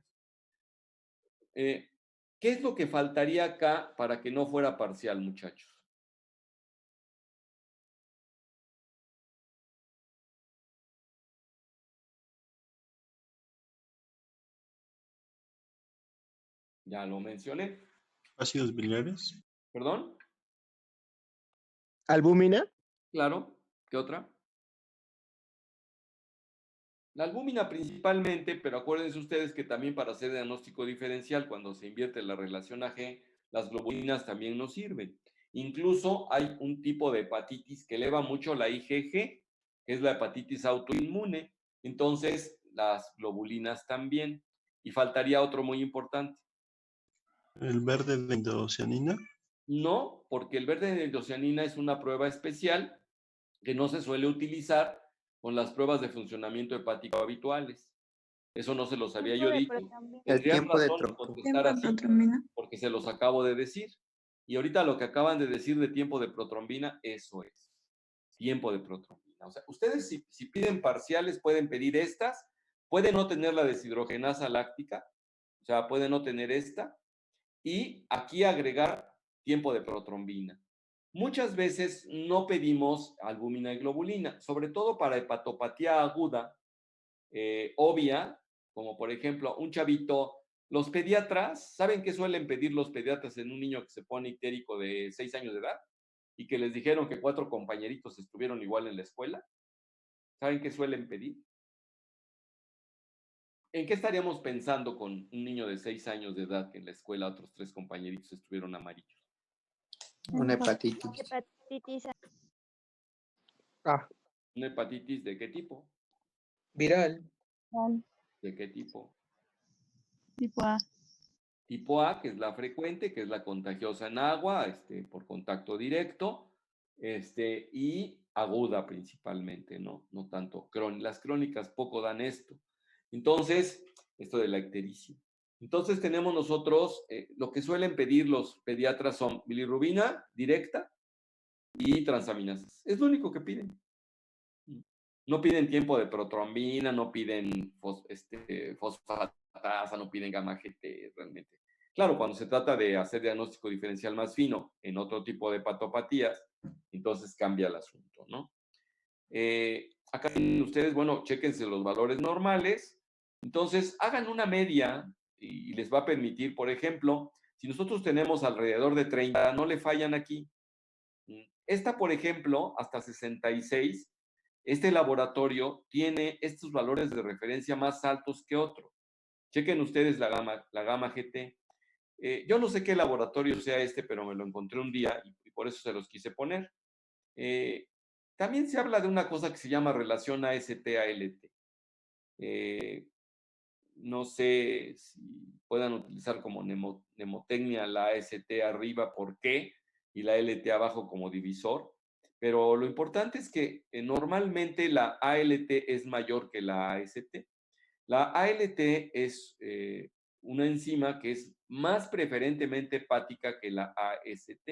¿Qué es lo que faltaría acá para que no fuera parcial, muchachos? Ya lo mencioné. Ácidos biliares. ¿Perdón? ¿Albúmina? Claro. ¿Qué otra? La albúmina principalmente, pero acuérdense ustedes que también para hacer diagnóstico diferencial, cuando se invierte la relación AG, las globulinas también nos sirven. Incluso hay un tipo de hepatitis que eleva mucho la IgG, que es la hepatitis autoinmune. Entonces, las globulinas también. Y faltaría otro muy importante. El verde de indocianina. No, porque el verde de indocianina es una prueba especial que no se suele utilizar con las pruebas de funcionamiento hepático habituales. Eso no se los había Tiempo yo de dicho. protrombina. El Tendrían tiempo de razón en tropo. contestar así, porque se los acabo de decir. Y ahorita lo que acaban de decir de tiempo de protrombina, eso es. Tiempo de protrombina. O sea, ustedes si piden parciales pueden pedir estas, pueden no tener la deshidrogenasa láctica, o sea, pueden no tener esta, y aquí agregar tiempo de protrombina. Muchas veces no pedimos albúmina y globulina, sobre todo para hepatopatía aguda, obvia, como por ejemplo un chavito. Los pediatras, ¿saben qué suelen pedir los pediatras en un niño que se pone ictérico de 6 años de edad y que les dijeron que 4 compañeritos estuvieron igual en la escuela? ¿Saben qué suelen pedir? ¿En qué estaríamos pensando con un niño de 6 años de edad que en la escuela otros 3 compañeritos estuvieron amarillos? Una hepatitis. Hepatitis A. Ah, ¿Una hepatitis de qué tipo? Viral. ¿De qué tipo? Tipo A. Tipo A, que es la frecuente, que es la contagiosa en agua, por contacto directo, y aguda principalmente, ¿no? No tanto las crónicas poco dan esto. Entonces, esto de la ictericia. Entonces tenemos nosotros, lo que suelen pedir los pediatras son bilirrubina directa y transaminasas. Es lo único que piden. No piden tiempo de protrombina, no piden fosfatasa, no piden gamma GT realmente. Claro, cuando se trata de hacer diagnóstico diferencial más fino en otro tipo de hepatopatías, entonces cambia el asunto, ¿no? Acá tienen ustedes, bueno, chéquense los valores normales. Entonces, hagan una media y les va a permitir, por ejemplo, si nosotros tenemos alrededor de 30, no le fallan aquí. Esta, por ejemplo, hasta 66, este laboratorio tiene estos valores de referencia más altos que otro. Chequen ustedes la gamma GT. Yo no sé qué laboratorio sea este, pero me lo encontré un día y por eso se los quise poner. También se habla de una cosa que se llama relación AST-ALT. No sé si puedan utilizar como mnemotecnia la AST arriba, ¿por qué? Y la LT abajo como divisor. Pero lo importante es que normalmente la ALT es mayor que la AST. La ALT es una enzima que es más preferentemente hepática que la AST.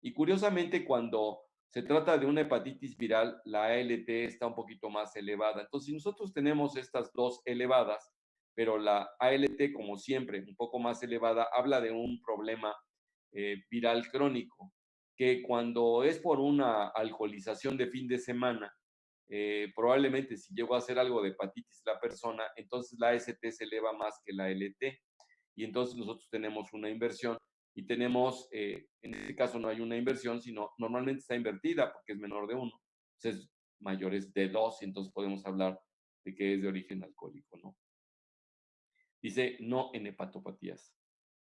Y curiosamente, cuando se trata de una hepatitis viral, la ALT está un poquito más elevada. Entonces, si nosotros tenemos estas dos elevadas, pero la ALT, como siempre, un poco más elevada, habla de un problema viral crónico, que cuando es por una alcoholización de fin de semana, probablemente si llegó a hacer algo de hepatitis la persona, entonces la AST se eleva más que la LT y entonces nosotros tenemos una inversión y tenemos, en este caso no hay una inversión, sino normalmente está invertida porque es menor de 1, entonces mayores de 2, y entonces podemos hablar de que es de origen alcohólico, ¿no? Dice no en hepatopatías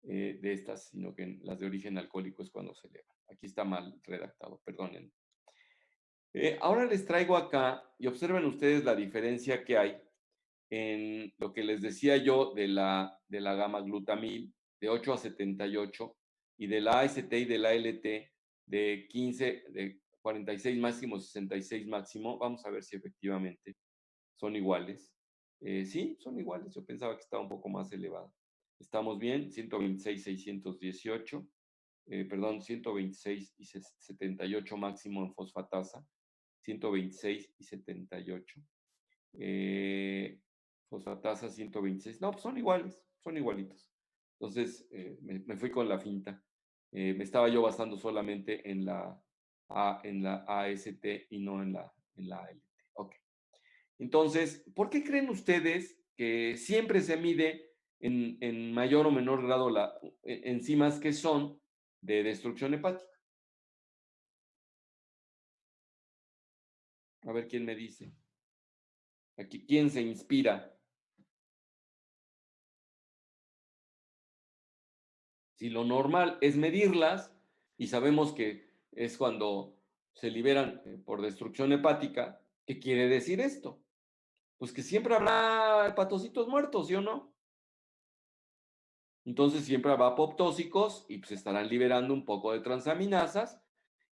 de estas, sino que en las de origen alcohólico es cuando se elevan. Aquí está mal redactado, perdonen. Ahora les traigo acá y observen ustedes la diferencia que hay en lo que les decía yo de la gamma-glutamil de 8 a 78 y de la AST y de la LT de 15, de 46 máximo, 66 máximo. Vamos a ver si efectivamente son iguales. Sí, son iguales. Yo pensaba que estaba un poco más elevada. Estamos bien, 126, 618, perdón, 126 y 78 máximo en fosfatasa, 126 y 78. Fosfatasa 126. No, pues son iguales, son igualitos. Entonces, me fui con la finta. Me estaba yo basando solamente en la AST y no en la ALT. Ok. Entonces, ¿por qué creen ustedes que siempre se mide en mayor o menor grado enzimas que son de destrucción hepática? A ver quién me dice. Aquí, ¿quién se inspira? Si lo normal es medirlas y sabemos que es cuando se liberan por destrucción hepática, ¿qué quiere decir esto? Pues que siempre habrá hepatocitos muertos, ¿sí o no? Entonces siempre habrá apoptósicos y se estarán liberando un poco de transaminasas.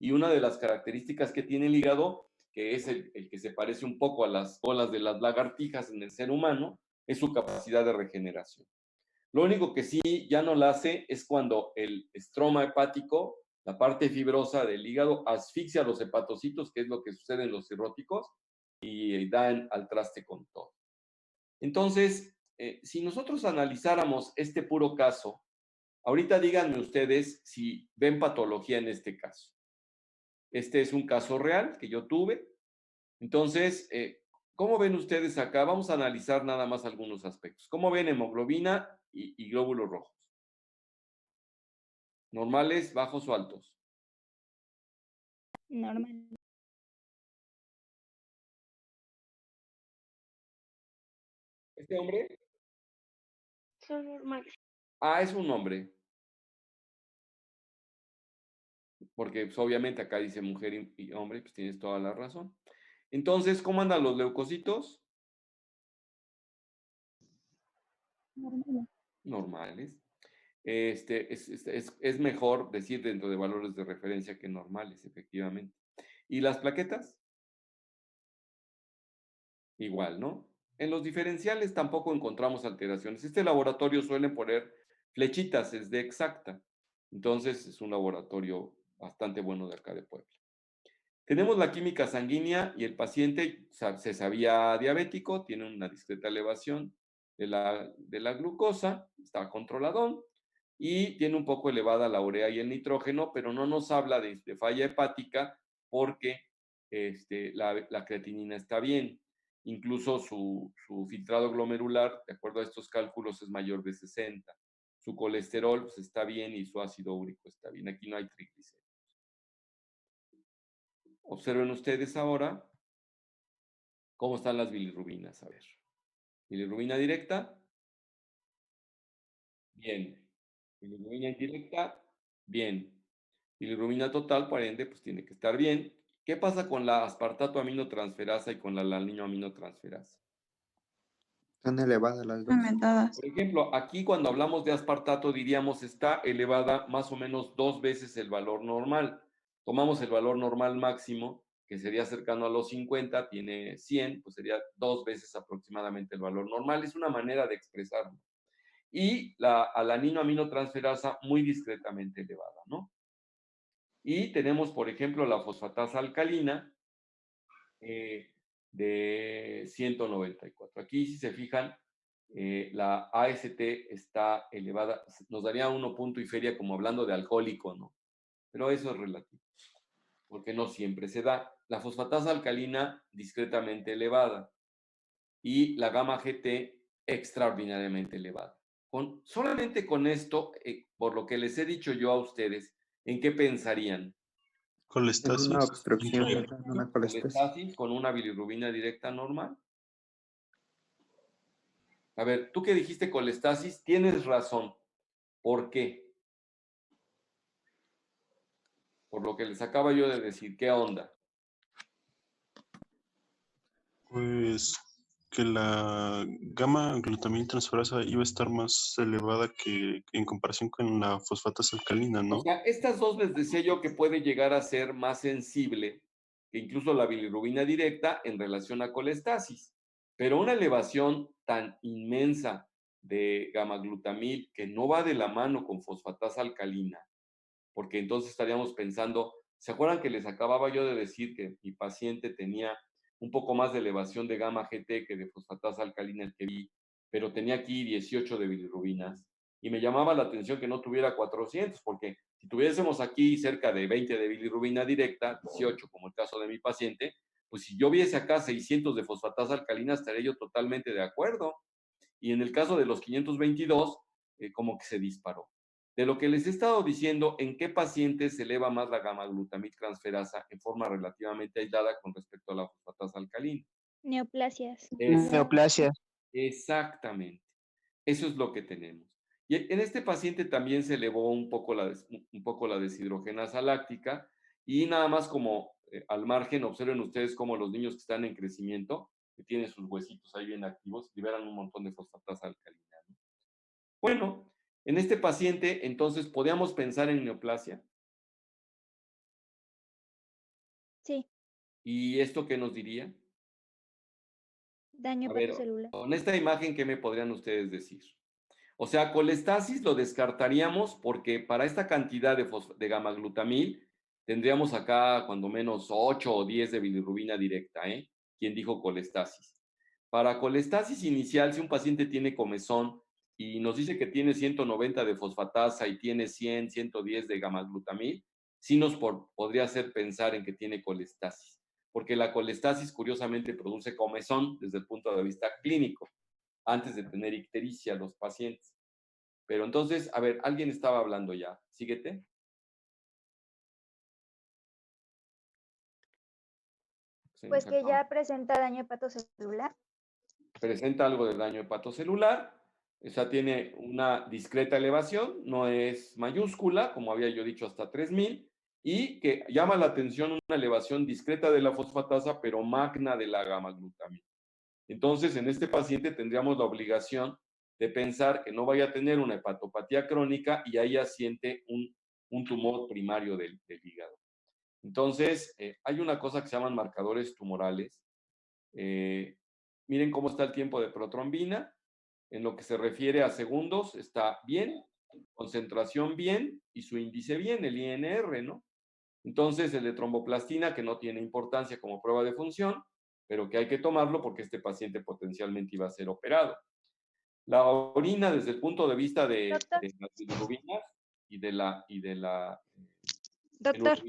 Y una de las características que tiene el hígado, que es el que se parece un poco a las colas de las lagartijas en el ser humano, es su capacidad de regeneración. Lo único que sí ya no la hace es cuando el estroma hepático, la parte fibrosa del hígado, asfixia a los hepatocitos, que es lo que sucede en los cirróticos, y dan al traste con todo. Entonces, si nosotros analizáramos este puro caso, ahorita díganme ustedes si ven patología en este caso. Este es un caso real que yo tuve. Entonces, ¿cómo ven ustedes acá? Vamos a analizar nada más algunos aspectos. ¿Cómo ven hemoglobina y glóbulos rojos? ¿Normales, bajos o altos? Normal. ¿Este hombre? Son normales. Ah, es un hombre. Porque pues, obviamente acá dice mujer y hombre, pues tienes toda la razón. Entonces, ¿cómo andan los leucocitos? Normal. Normales. Es mejor decir dentro de valores de referencia que normales, efectivamente. ¿Y las plaquetas? Igual, ¿no? En los diferenciales tampoco encontramos alteraciones. Este laboratorio suele poner flechitas, es de exacta. Entonces, es un laboratorio bastante bueno de acá de Puebla. Tenemos la química sanguínea y el paciente se sabía diabético, tiene una discreta elevación de la glucosa, está controladón y tiene un poco elevada la urea y el nitrógeno, pero no nos habla de falla hepática porque la creatinina está bien. Incluso su filtrado glomerular, de acuerdo a estos cálculos, es mayor de 60. Su colesterol pues, está bien y su ácido úrico está bien. Aquí no hay triglicéridos. Observen ustedes ahora cómo están las bilirrubinas. A ver, bilirrubina directa. Bien. Bilirrubina indirecta, bien. Bilirrubina total, por ende, pues tiene que estar bien. ¿Qué pasa con la aspartato aminotransferasa y con la alanino aminotransferasa? Son elevadas las dos. Aumentadas. Por ejemplo, aquí cuando hablamos de aspartato diríamos está elevada más o menos 2 veces el valor normal. Tomamos el valor normal máximo, que sería cercano a los 50, tiene 100, pues sería 2 veces aproximadamente el valor normal. Es una manera de expresarlo. Y la alanino aminotransferasa muy discretamente elevada, ¿no? Y tenemos, por ejemplo, la fosfatasa alcalina de 194. Aquí, si se fijan, la AST está elevada, nos daría 1 punto y feria como hablando de alcohólico, ¿no? Pero eso es relativo, porque no siempre se da. La fosfatasa alcalina discretamente elevada y la gamma GT extraordinariamente elevada. Solamente con esto, por lo que les he dicho yo a ustedes, ¿en qué pensarían? En Colestasis. una obstrucción, Incluye- ¿verdad? Una colestasis. Colestasis con una bilirrubina directa normal. A ver, tú que dijiste colestasis, tienes razón. ¿Por qué? Por lo que les acabo yo de decir, ¿qué onda? Pues que la gamma glutamina transferasa iba a estar más elevada que en comparación con la fosfatasa alcalina, O ¿no? sea, estas dos les decía yo que puede llegar a ser más sensible que incluso la bilirrubina directa en relación a colestasis. Pero una elevación tan inmensa de gamma-glutamil que no va de la mano con fosfatasa alcalina, porque entonces estaríamos pensando, ¿se acuerdan que les acababa yo de decir que mi paciente tenía un poco más de elevación de gamma GT que de fosfatasa alcalina el que vi, pero tenía aquí 18 de bilirrubinas? Y me llamaba la atención que no tuviera 400, porque si tuviésemos aquí cerca de 20 de bilirrubina directa, 18 como el caso de mi paciente, pues si yo viese acá 600 de fosfatasa alcalina, estaría yo totalmente de acuerdo. Y en el caso de los 522, como que se disparó. De lo que les he estado diciendo, ¿en qué pacientes se eleva más la gamma-glutamil transferasa en forma relativamente aislada con respecto a la fosfatasa alcalina? Neoplasias. Neoplasia. Exactamente. Eso es lo que tenemos. Y en este paciente también se elevó un poco la deshidrogenasa láctica y nada más como al margen, observen ustedes cómo los niños que están en crecimiento, que tienen sus huesitos ahí bien activos, liberan un montón de fosfatasa alcalina, ¿no? Bueno, en este paciente, entonces, ¿podríamos pensar en neoplasia? Sí, ¿Y esto qué nos diría? daño A ver, hepatocelular. con esta imagen, ¿qué me podrían ustedes decir? O sea, colestasis lo descartaríamos porque para esta cantidad de gamma-glutamil tendríamos acá cuando menos 8 o 10 de bilirrubina directa, ¿eh? ¿Quién dijo colestasis? Para colestasis inicial, si un paciente tiene comezón y nos dice que tiene 190 de fosfatasa y tiene 100, 110 de gamma-glutamil, sí nos podría hacer pensar en que tiene colestasis, porque la colestasis curiosamente produce comezón desde el punto de vista clínico antes de tener ictericia los pacientes. Pero entonces, a ver, alguien estaba hablando ya. Síguete. Se Pues nos que acaba. ya presenta daño hepatocelular. Presenta algo de daño hepatocelular. O sea, tiene una discreta elevación, no es mayúscula, como había yo dicho, hasta 3000, y que llama la atención una elevación discreta de la fosfatasa, pero magna de la gamma-glutamina. Entonces, en este paciente tendríamos la obligación de pensar que no vaya a tener una hepatopatía crónica y ahí asiente un tumor primario del hígado. Entonces, hay una cosa que se llaman marcadores tumorales. Miren cómo está el tiempo de protrombina. En lo que se refiere a segundos, está bien, concentración bien y su índice bien, el INR, ¿no? Entonces, el de tromboplastina, que no tiene importancia como prueba de función, pero que hay que tomarlo porque este paciente potencialmente iba a ser operado. La orina, desde el punto de vista de Doctor, las bilirrubinas y de la doctor,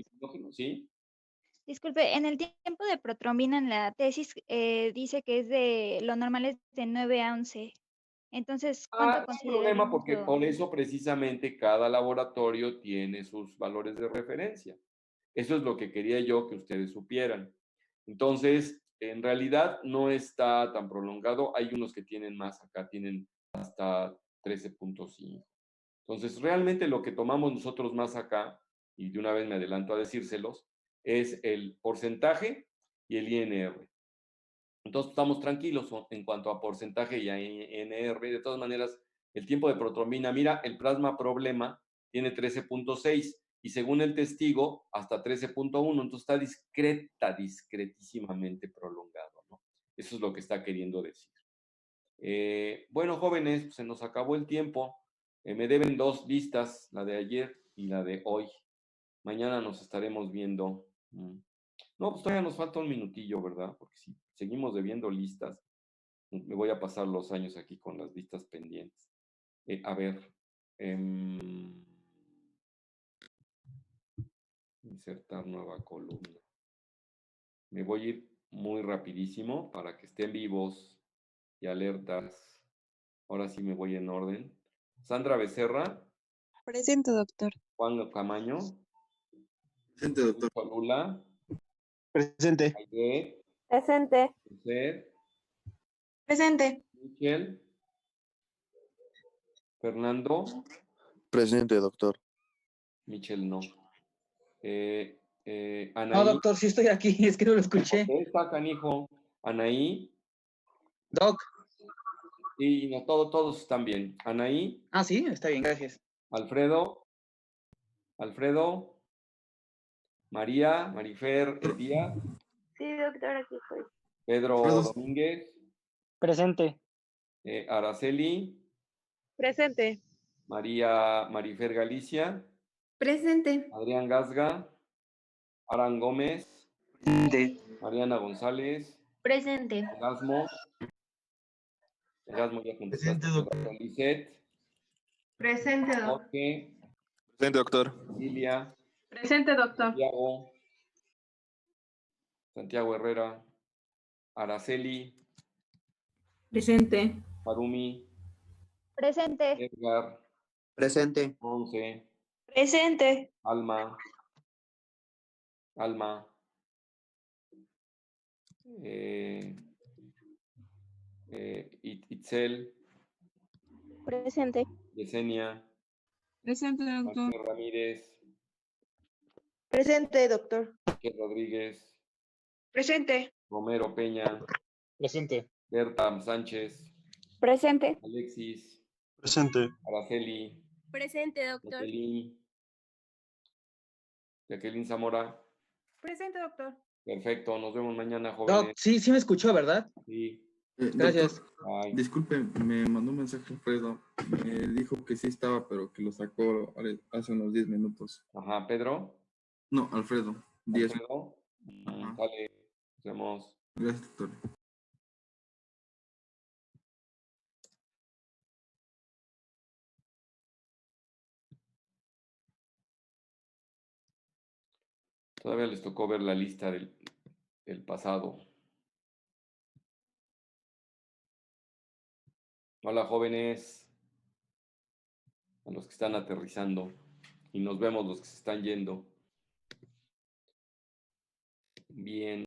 ¿sí? disculpe, en el tiempo de protrombina en la tesis dice que es de, lo normal es de 9 a 11. Entonces, ¿cuánto Sin problema, consideraríamos porque por eso precisamente cada laboratorio tiene sus valores de referencia. Eso es lo que quería yo que ustedes supieran. Entonces, en realidad no está tan prolongado. Hay unos que tienen más, acá tienen hasta 13.5. Entonces, realmente lo que tomamos nosotros más acá, y de una vez me adelanto a decírselos, es el porcentaje y el INR. Entonces, estamos tranquilos en cuanto a porcentaje y a INR. De todas maneras, el tiempo de protrombina, mira, el plasma problema tiene 13.6 y según el testigo, hasta 13.1. Entonces, está discretísimamente prolongado, ¿no? Eso es lo que está queriendo decir. Bueno, jóvenes, pues se nos acabó el tiempo. Me deben 2 listas, la de ayer y la de hoy. Mañana nos estaremos viendo. No, pues todavía nos falta un minutillo, ¿verdad? Porque si seguimos debiendo listas, me voy a pasar los años aquí con las listas pendientes. A ver. Insertar nueva columna. Me voy a ir muy rapidísimo para que estén vivos y alertas. Ahora sí me voy en orden. Sandra Becerra. Presente, doctor. Juan Camaño. Presente, doctor. Lula. Presente. Aide. Presente. José. Presente. Michel. Fernando. Presente, doctor. Michel no. Anaí. No, doctor, sí estoy aquí, es que no lo escuché. Está canijo. Anaí. Doc. Y no, todos están bien. Anaí. Ah, sí, está bien, gracias. Alfredo. María, Marifer, Díaz. Sí, doctor, aquí estoy. Pedro Domínguez. Presente. Araceli. Presente. Marifer Galicia. Presente. Adrián Gasga. Aran Gómez. Presente. Mariana González. Presente. Erasmo ya contestaste. Presente, doctor. Lisette. Presente, Jorge. Presente, doctor. Lilia. Presente, doctor. Santiago Herrera. Araceli. Presente. Parumi. Presente. Edgar. Presente. Once. Presente. Alma. Itzel. Presente. Yesenia. Presente, Martín Ramírez. Presente, doctor. Miquel Rodríguez. Presente. Romero Peña. Presente. Berta Sánchez. Presente. Alexis. Presente. Araceli. Presente, doctor. Jacqueline Zamora. Presente, doctor. Perfecto, nos vemos mañana, Doc, jóvenes. sí me escuchó, ¿verdad? Sí. Gracias. Doctor, disculpe, me mandó un mensaje Alfredo. Me dijo que sí estaba, pero que lo sacó hace unos 10 minutos. Ajá, Pedro. No, Alfredo. 10. Alfredo. Dale, nos vemos. Gracias, doctor. Todavía les tocó ver la lista del pasado. Hola, jóvenes. A los que están aterrizando. Y nos vemos los que se están yendo. Bien.